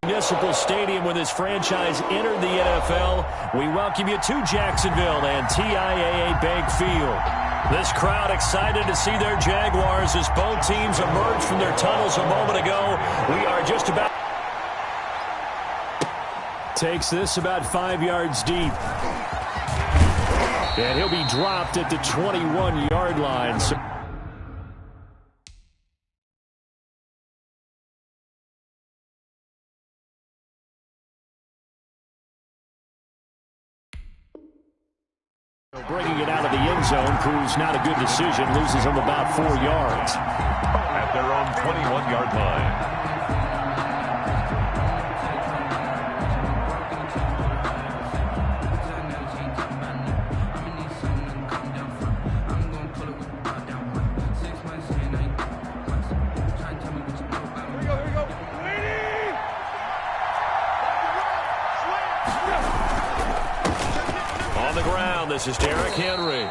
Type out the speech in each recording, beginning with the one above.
Municipal Stadium when this franchise entered the NFL. We welcome you to Jacksonville and TIAA Bank Field. This crowd excited to see their Jaguars as both teams emerged from their tunnels a moment ago. We are just about... Takes this about 5 yards deep. And he'll be dropped at the 21-yard line. Bringing it out of the end zone proves not a good decision. Loses him about 4 yards. At their own 21-yard line. This is Derrick Henry.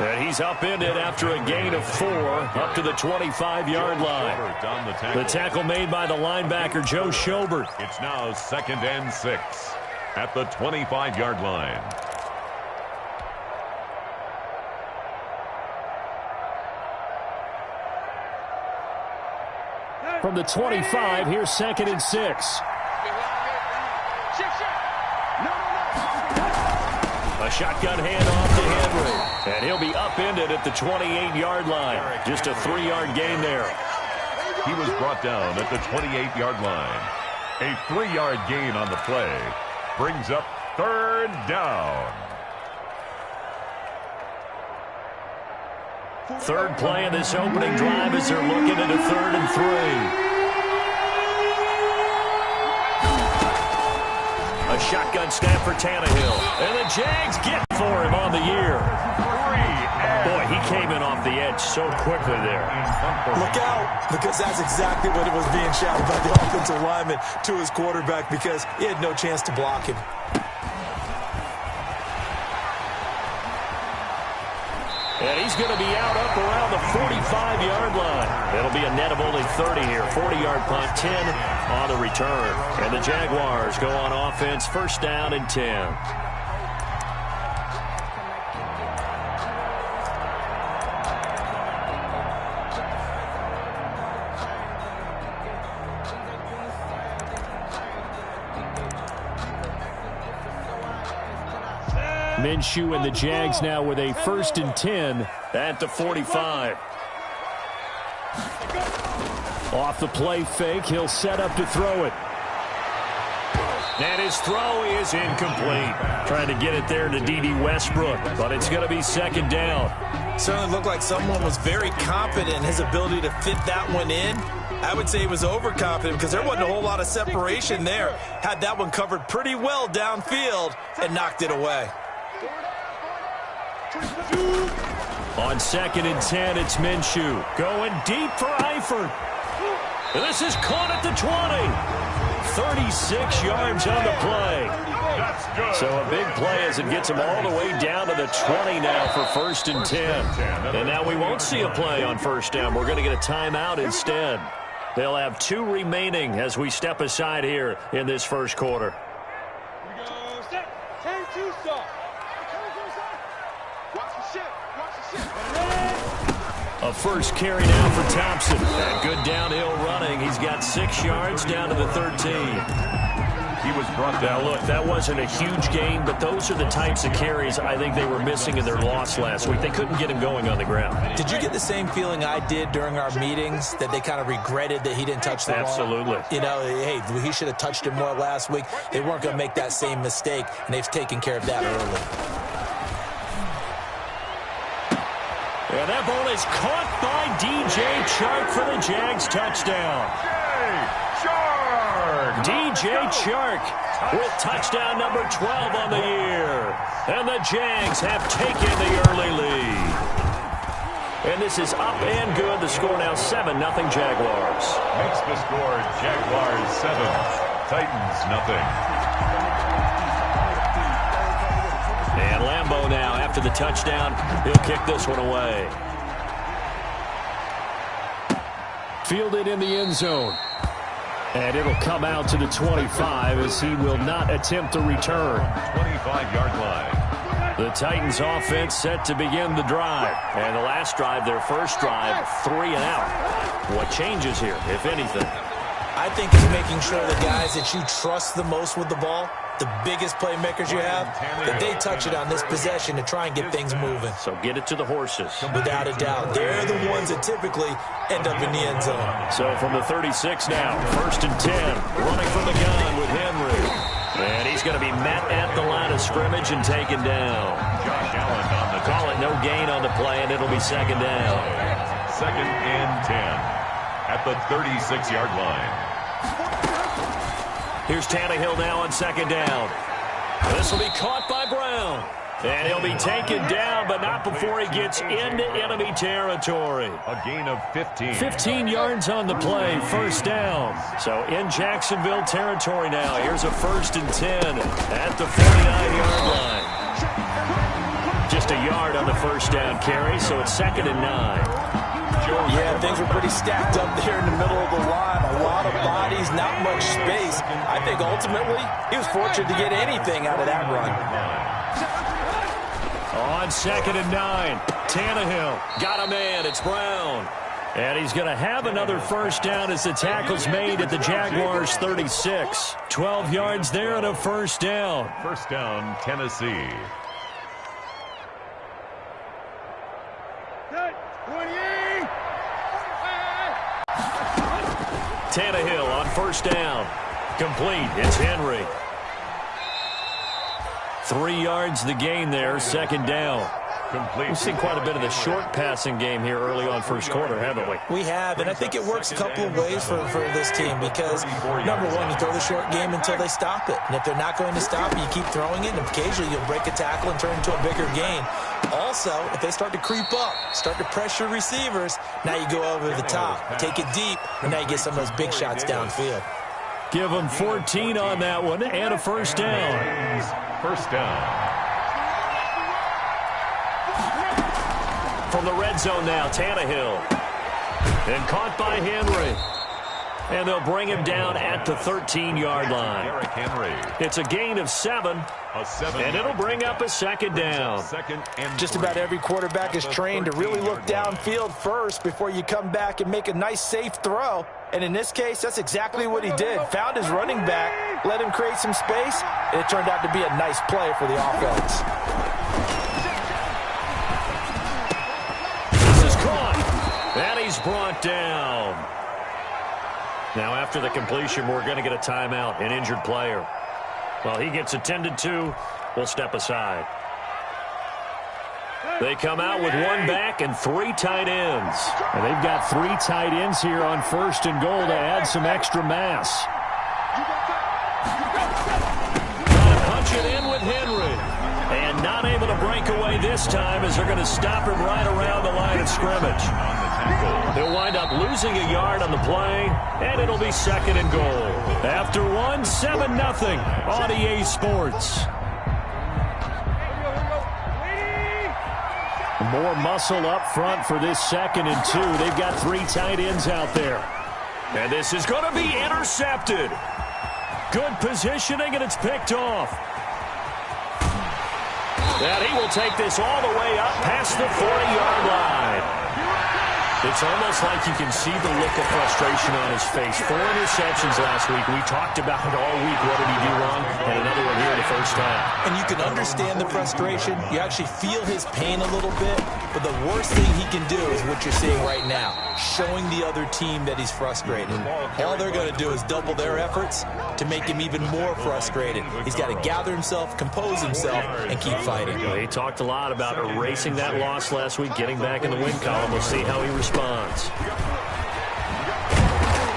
And he's upended after a gain of 4 up to the 25-yard line. The tackle made by the linebacker, Joe Schobert. It's now 2nd and 6 at the 25-yard line. From the 25, here's 2nd and 6. A shotgun handoff to Henry. And he'll be upended at the 28-yard line. Just a 3-yard gain there. He was brought down at the 28-yard line. A 3-yard gain on the play brings up 3rd down. Third play of this opening drive as they're looking at a 3rd and 3. A shotgun snap for Tannehill. And the Jags get for him on the year. Boy, he came in off the edge so quickly there. Look out, because that's exactly what it was being shouted by the offensive lineman to his quarterback, because he had no chance to block him. And he's going to be out up around the 45-yard line. It'll be a net of only 30 here. 40-yard punt, 10 on the return. And the Jaguars go on offense, 1st down and 10. Minshew and the Jags now with a 1st and 10 at the 45. Off the play fake, he'll set up to throw it. And his throw is incomplete. Trying to get it there to D.D. Westbrook, but it's going to be 2nd down. Certainly looked like someone was very confident in his ability to fit that one in. I would say he was overconfident because there wasn't a whole lot of separation there. Had that one covered pretty well downfield and knocked it away. On 2nd and 10, it's Minshew. Going deep for Eifert. And this is caught at the 20. 36 yards on the play. So a big play as it gets him all the way down to the 20 now for 1st and 10. And now we won't see a play on 1st down. We're going to get a timeout instead. They'll have 2 remaining as we step aside here in this 1st quarter. A 1st carry now for Thompson. That good downhill running. He's got 6 yards down to the 13. He was brought down. Now, look, that wasn't a huge gain, but those are the types of carries I think they were missing in their loss last week. They couldn't get him going on the ground. Did you get the same feeling I did during our meetings, that they kind of regretted that he didn't touch the ball? Absolutely. You know, hey, he should have touched it more last week. They weren't going to make that same mistake, and they've taken care of that early. And that ball is caught by D.J. Chark for the Jags touchdown. D.J. Chark with touchdown number 12 on the year. And the Jags have taken the early lead. And this is up and good. The score now 7-0 Jaguars. Makes the score Jaguars 7, Titans nothing. And Lambeau now, after the touchdown, he'll kick this one away. Fielded in the end zone. And it'll come out to the 25 as he will not attempt a return. 25-yard line. The Titans offense set to begin the drive. And the last drive, their first drive, 3 and out. What changes here, if anything? I think it's making sure the guys that you trust the most with the ball, the biggest playmakers you have, that they touch it on this possession to try and get things moving. So get it to the horses. Without a doubt. They're the ones that typically end up in the end zone. So from the 36 now, 1st and 10, running from the gun with Henry. And he's going to be met at the line of scrimmage and taken down. Josh Allen on the call it no gain on the play, and it'll be 2nd down. 2nd and 10 at the 36-yard line. Here's Tannehill now on 2nd down. This will be caught by Brown. And he'll be taken down, but not before he gets into enemy territory. A gain of 15. 15 yards on the play, 1st down. So in Jacksonville territory now. Here's a 1st and 10 at the 49-yard line. Just a yard on the 1st down carry, so it's 2nd and 9. Yeah, things were pretty stacked up there in the middle of the line. A lot of bodies, not much space. I think ultimately he was fortunate to get anything out of that run. On 2nd and 9, Tannehill got a man. It's Brown. And he's going to have another 1st down as the tackle's made at the Jaguars' 36. 12 yards there and a 1st down. 1st down, Tennessee. Tannehill on 1st down. Complete. It's Henry. 3 yards the gain there. 2nd down. Complete. We've seen quite a bit of the short passing game here early on 1st quarter, haven't we? We have, and I think it works a couple of ways for this team because, number one, you throw the short game until they stop it. And if they're not going to stop it, you keep throwing it, and occasionally you'll break a tackle and turn into a bigger gain. Also, if they start to creep up, start to pressure receivers, now you go over the top, take it deep, and now you get some of those big shots downfield. Give them 14 on that one and a 1st down. 1st down. From the red zone now, Tannehill. And caught by Henry. And they'll bring him down at the 13-yard line. Derrick Henry. It's a gain of 7. And it'll bring up a 2nd down. Just about every quarterback is trained to really look downfield first before you come back and make a nice, safe throw. And in this case, that's exactly what he did. Found his running back, let him create some space, and it turned out to be a nice play for the offense. And he's brought down. Now, after the completion, we're going to get a timeout, an injured player. Well, he gets attended to. We'll step aside. They come out with 1 back and 3 tight ends. And they've got 3 tight ends here on 1st and goal to add some extra mass. Trying to punch it in with Henry. And not able to break away this time as they're going to stop him right around the line of scrimmage. They'll wind up losing a yard on the play, and it'll be 2nd and goal. After 1, 7-0 on EA Sports. More muscle up front for this 2nd and 2. They've got 3 tight ends out there. And this is going to be intercepted. Good positioning, and it's picked off. And he will take this all the way up past the 40-yard line. It's almost like you can see the look of frustration on his face. 4 interceptions last week. We talked about it all week. What did he do wrong? And another one here in the 1st half. And you can understand the frustration. You actually feel his pain a little bit. But the worst thing he can do is what you're seeing right now, showing the other team that he's frustrated. All they're going to do is double their efforts to make him even more frustrated. He's got to gather himself, compose himself, and keep fighting. Well, he talked a lot about erasing that loss last week, getting back in the win column. We'll see how he responds.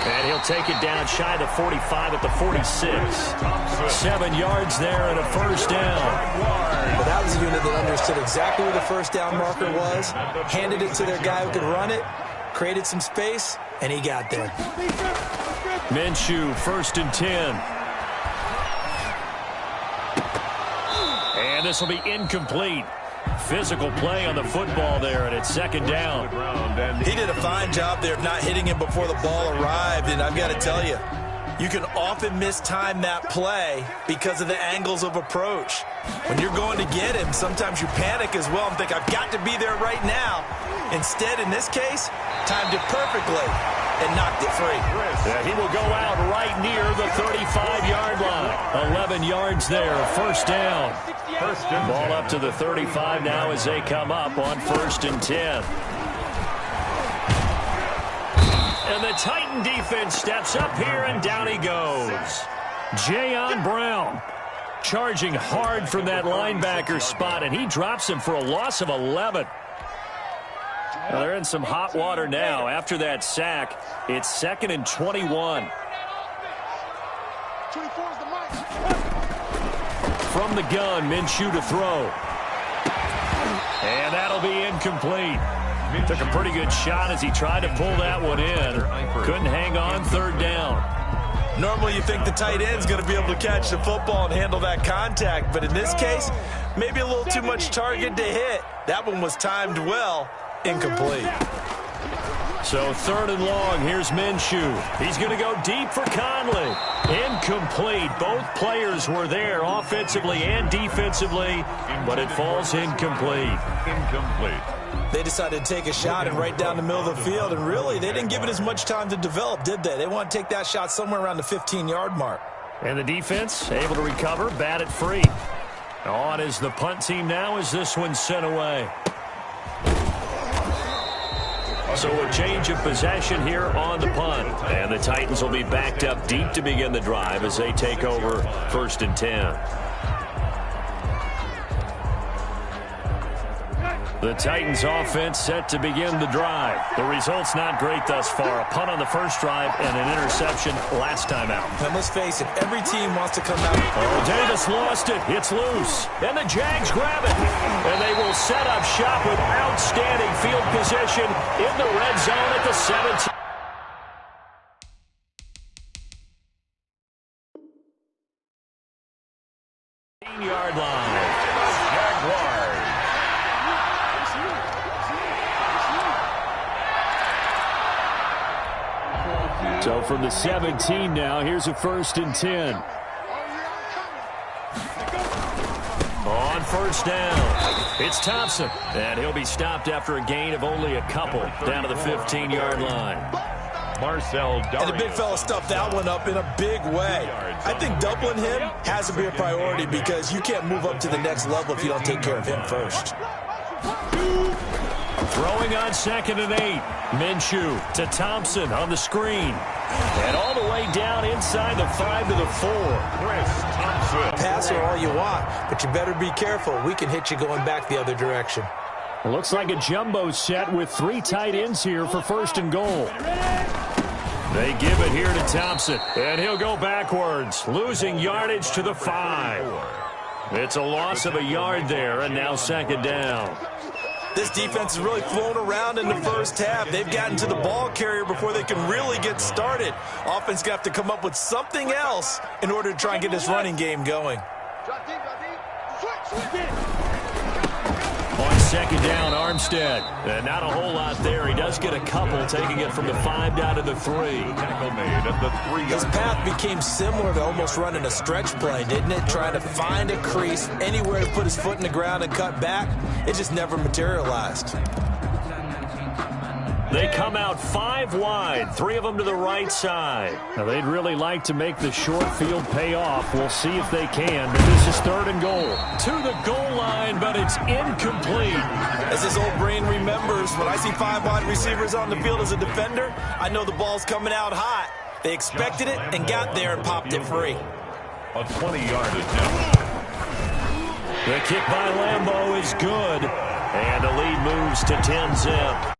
And he'll take it down shy of the 45 at the 46. 7 yards there and a 1st down. But that was a unit that understood exactly where the 1st down marker was, handed it to their guy who could run it, created some space, and he got there. Minshew, 1st and 10. And this will be incomplete. Physical play on the football there, and it's 2nd down. He did a fine job there of not hitting him before the ball arrived, and I've got to tell you, You can often mistime that play because of the angles of approach. When you're going to get him, sometimes you panic as well and think, I've got to be there right now. Instead, in this case, timed it perfectly and knocked it free. Yeah, he will go out right near the 35-yard line. 11 yards there, first down. Ball up to the 35 now as they come up on 1st and 10. And the Titan defense steps up here, and down he goes. Jayon Brown charging hard from that linebacker spot, and he drops him for a loss of 11. Well, they're in some hot water now. After that sack, it's 2nd and 21. From the gun, Minshew to throw. And that'll be incomplete. Took a pretty good shot as he tried to pull that one in. Couldn't hang on, 3rd down. Normally you think the tight end's going to be able to catch the football and handle that contact, but in this case, maybe a little too much target to hit. That one was timed well. Incomplete. So 3rd and long, here's Minshew. He's going to go deep for Conley. Incomplete. Both players were there offensively and defensively, but it falls incomplete. They decided to take a shot and right down the middle of the field, and really, they didn't give it as much time to develop, did they? They want to take that shot somewhere around the 15-yard mark. And the defense able to recover, bat it free. On is the punt team now as this one's sent away. So a change of possession here on the punt. And the Titans will be backed up deep to begin the drive as they take over 1st and 10. The Titans offense set to begin the drive. The result's not great thus far. A punt on the first drive and an interception last time out. And let's face it, every team wants to come out. Oh, Davis lost it. It's loose. And the Jags grab it. And they will set up shop with outstanding field position in the red zone at the 17. Yard line. Jaguars. So from the 17 now, here's a 1st and 10. On 1st down, it's Thompson. And he'll be stopped after a gain of only a couple down to the 15-yard line. And the big fella stuffed that one up in a big way. I think doubling him has to be a priority because you can't move up to the next level if you don't take care of him first. Throwing on 2nd and 8. Minshew to Thompson on the screen. And all the way down inside the 5 to the 4. Pass her all you want, but you better be careful. We can hit you going back the other direction. Looks like a jumbo set with 3 tight ends here for 1st and goal. They give it here to Thompson, and he'll go backwards, losing yardage to the 5. It's a loss of a yard there, and now 2nd down. This defense has really flown around in the first half. They've gotten to the ball carrier before they can really get started. Offense going to have to come up with something else in order to try and get this running game going. On 2nd down, Armstead. And not a whole lot there. He does get a couple, taking it from the 5 down to the 3. His path became similar to almost running a stretch play, didn't it? Trying to find a crease, anywhere to put his foot in the ground and cut back. It just never materialized. They come out 5 wide, 3 of them to the right side. Now, they'd really like to make the short field pay off. We'll see if they can, but this is 3rd and goal. To the goal line, but it's incomplete. As his old brain remembers, when I see 5 wide receivers on the field as a defender, I know the ball's coming out hot. They expected it and got there and popped it free. A 20-yard attempt. The kick by Lambeau is good, and the lead moves to 10-zip.